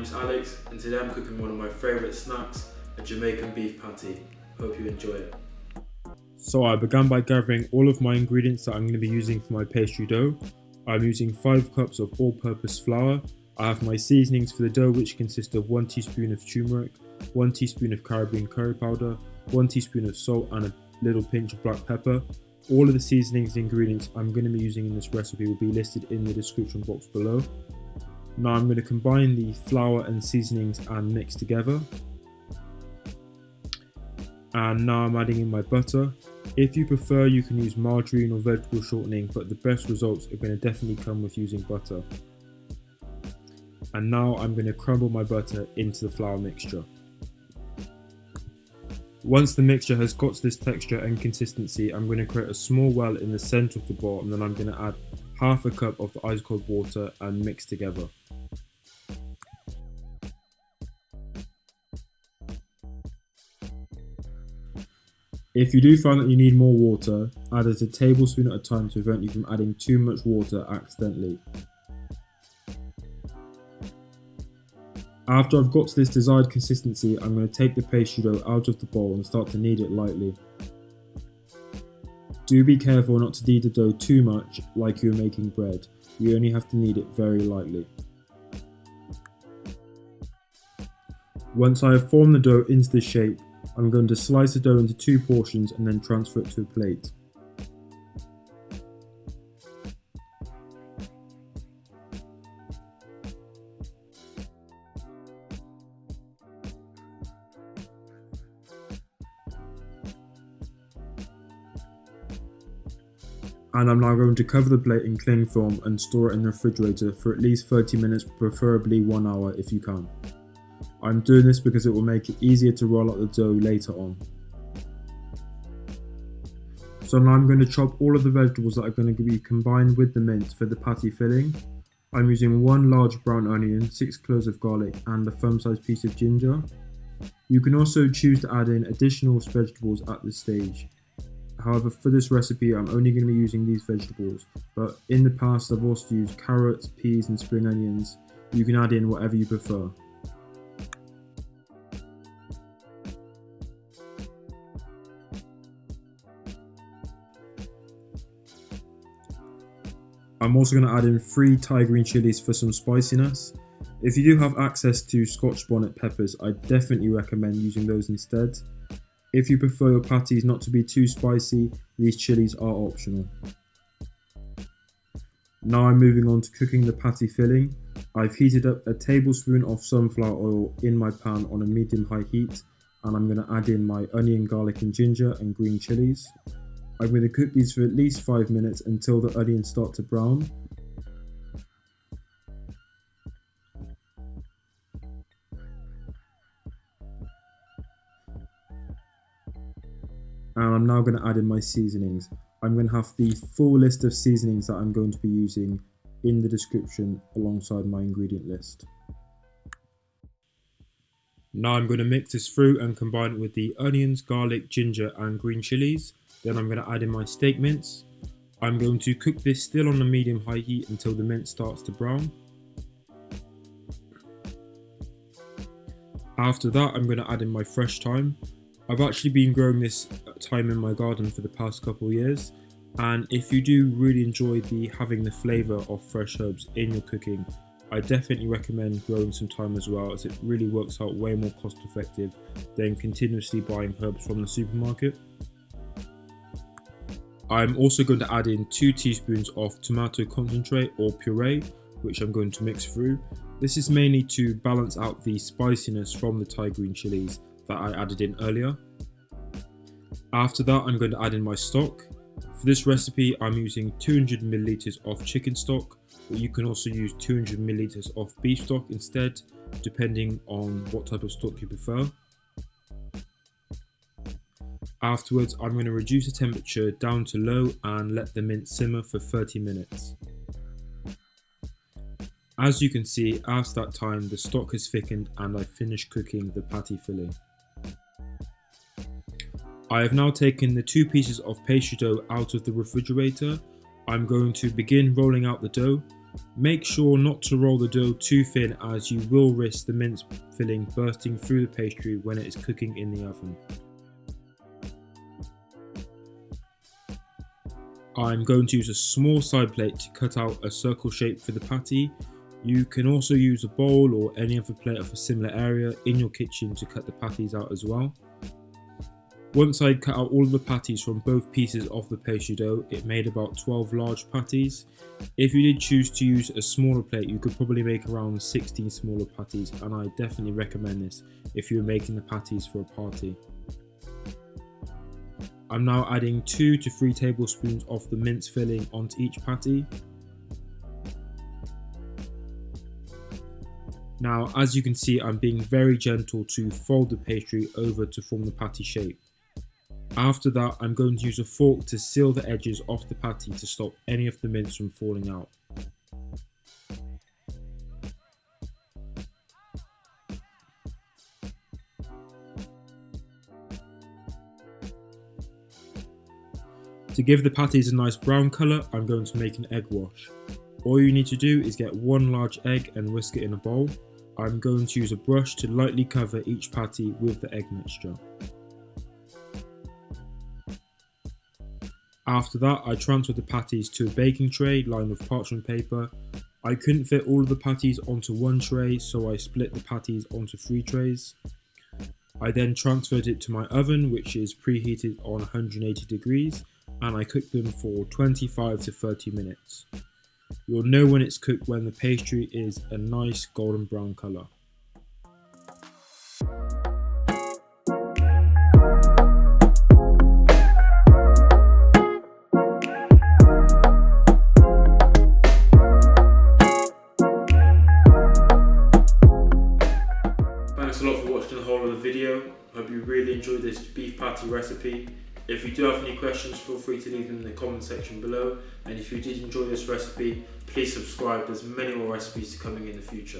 name's Alex and today I'm cooking one of my favourite snacks, a Jamaican beef patty. Hope you enjoy it. So I began by gathering all of my ingredients that I'm going to be using for my pastry dough. I'm using 5 cups of all-purpose flour. I have my seasonings for the dough, which consist of 1 teaspoon of turmeric, 1 teaspoon of Caribbean curry powder, 1 teaspoon of salt and a little pinch of black pepper. All of the seasonings and ingredients I'm going to be using in this recipe will be listed in the description box below. Now I'm going to combine the flour and seasonings and mix together. And now I'm adding in my butter. If you prefer, you can use margarine or vegetable shortening, but the best results are going to definitely come with using butter. And now I'm going to crumble my butter into the flour mixture. Once the mixture has got to this texture and consistency, I'm going to create a small well in the centre of the bowl, and then I'm going to add half a cup of the ice cold water and mix together. If you do find that you need more water, add it a tablespoon at a time to prevent you from adding too much water accidentally. After I've got to this desired consistency, I'm going to take the pastry dough out of the bowl and start to knead it lightly. Do be careful not to knead the dough too much like you're making bread. You only have to knead it very lightly. Once I have formed the dough into this shape, I'm going to slice the dough into 2 portions and then transfer it to a plate. And I'm now going to cover the plate in cling film and store it in the refrigerator for at least 30 minutes, preferably 1 hour if you can. I'm doing this because it will make it easier to roll out the dough later on. So now I'm going to chop all of the vegetables that are going to be combined with the mince for the patty filling. I'm using 1 large brown onion, 6 cloves of garlic and a thumb-sized piece of ginger. You can also choose to add in additional vegetables at this stage. However, for this recipe I'm only going to be using these vegetables, but in the past I've also used carrots, peas and spring onions. You can add in whatever you prefer. I'm also going to add in 3 Thai green chilies for some spiciness. If you do have access to Scotch bonnet peppers, I definitely recommend using those instead. If you prefer your patties not to be too spicy, these chilies are optional. Now I'm moving on to cooking the patty filling. I've heated up a tablespoon of sunflower oil in my pan on a medium-high heat, and I'm going to add in my onion, garlic and ginger and green chilies. I'm going to cook these for at least 5 minutes until the onions start to brown. And I'm now going to add in my seasonings. I'm going to have the full list of seasonings that I'm going to be using in the description alongside my ingredient list. Now I'm going to mix this through and combine it with the onions, garlic, ginger and green chilies. Then I'm going to add in my steak mince. I'm going to cook this still on a medium-high heat until the mince starts to brown. After that I'm going to add in my fresh thyme. I've actually been growing this thyme in my garden for the past couple of years, and if you do really enjoy having the flavour of fresh herbs in your cooking, I definitely recommend growing some thyme as well, as it really works out way more cost effective than continuously buying herbs from the supermarket. I'm also going to add in 2 teaspoons of tomato concentrate or puree, which I'm going to mix through. This is mainly to balance out the spiciness from the Thai green chilies that I added in earlier. After that I'm going to add in my stock. For this recipe I'm using 200 milliliters of chicken stock, but you can also use 200 milliliters of beef stock instead, depending on what type of stock you prefer. Afterwards I'm going to reduce the temperature down to low and let the mince simmer for 30 minutes. As you can see, after that time the stock has thickened and I've finished cooking the patty filling. I have now taken the 2 pieces of pastry dough out of the refrigerator. I'm going to begin rolling out the dough. Make sure not to roll the dough too thin, as you will risk the mince filling bursting through the pastry when it is cooking in the oven. I'm going to use a small side plate to cut out a circle shape for the patty. You can also use a bowl or any other plate of a similar area in your kitchen to cut the patties out as well. Once I cut out all of the patties from both pieces of the pastry dough, it made about 12 large patties. If you did choose to use a smaller plate, you could probably make around 16 smaller patties, and I definitely recommend this if you're making the patties for a party. I'm now adding 2 to 3 tablespoons of the mince filling onto each patty. Now, as you can see, I'm being very gentle to fold the pastry over to form the patty shape. After that, I'm going to use a fork to seal the edges of the patty to stop any of the mince from falling out. To give the patties a nice brown colour, I'm going to make an egg wash. All you need to do is get 1 large egg and whisk it in a bowl. I'm going to use a brush to lightly cover each patty with the egg mixture. After that, I transferred the patties to a baking tray lined with parchment paper. I couldn't fit all of the patties onto one tray, so I split the patties onto 3 trays. I then transferred it to my oven, which is preheated on 180 degrees, and I cooked them for 25 to 30 minutes. You'll know when it's cooked when the pastry is a nice golden brown colour. Thanks a lot for watching the whole of the video. I hope you really enjoyed this beef patty recipe. If you do have any questions, feel free to leave them in the comment section below. And if you did enjoy this recipe, please subscribe. There's many more recipes coming in the future.